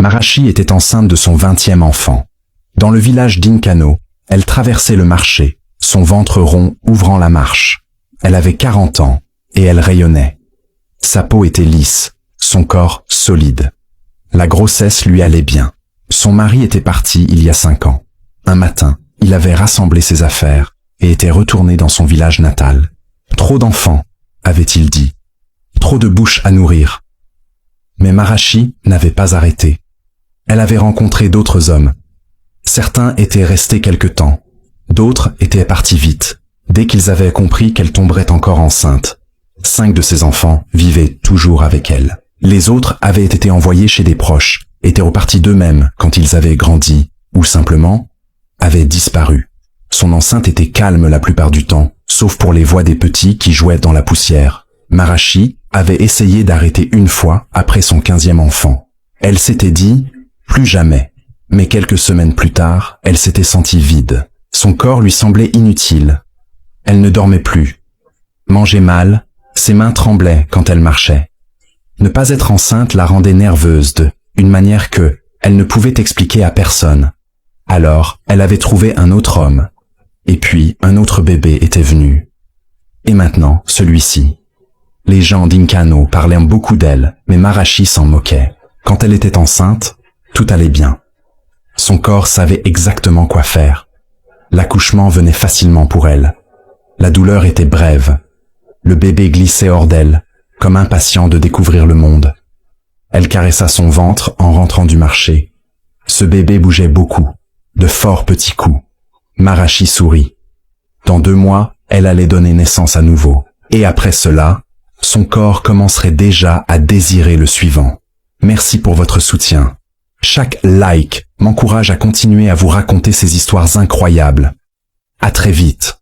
Marachi était enceinte de son 20e enfant. Dans le village d'Inkano, elle traversait le marché, son ventre rond ouvrant la marche. Elle avait 40 ans, et elle rayonnait. Sa peau était lisse, son corps solide. La grossesse lui allait bien. Son mari était parti il y a 5 ans. Un matin, il avait rassemblé ses affaires et était retourné dans son village natal. Trop d'enfants, avait-il dit. Trop de bouches à nourrir. Mais Marachi n'avait pas arrêté. Elle avait rencontré d'autres hommes. Certains étaient restés quelque temps. D'autres étaient partis vite, dès qu'ils avaient compris qu'elle tomberait encore enceinte. 5 de ses enfants vivaient toujours avec elle. Les autres avaient été envoyés chez des proches, étaient repartis d'eux-mêmes quand ils avaient grandi, ou simplement avaient disparu. Son enceinte était calme la plupart du temps, sauf pour les voix des petits qui jouaient dans la poussière. Marachi avait essayé d'arrêter une fois après son 15e enfant. Elle s'était dit « plus jamais ». Mais quelques semaines plus tard, elle s'était sentie vide. Son corps lui semblait inutile. Elle ne dormait plus. Mangeait mal, ses mains tremblaient quand elle marchait. Ne pas être enceinte la rendait nerveuse d'une manière que elle ne pouvait expliquer à personne. Alors, elle avait trouvé un autre homme. Et puis, un autre bébé était venu. Et maintenant, celui-ci. Les gens d'Inkano parlaient beaucoup d'elle, mais Marachi s'en moquait. Quand elle était enceinte, tout allait bien. Son corps savait exactement quoi faire. L'accouchement venait facilement pour elle. La douleur était brève. Le bébé glissait hors d'elle, comme impatient de découvrir le monde. Elle caressa son ventre en rentrant du marché. Ce bébé bougeait beaucoup, de forts petits coups. Marachi sourit. Dans 2 mois, elle allait donner naissance à nouveau. Et après cela, son corps commencerait déjà à désirer le suivant. Merci pour votre soutien. Chaque like m'encourage à continuer à vous raconter ces histoires incroyables. À très vite.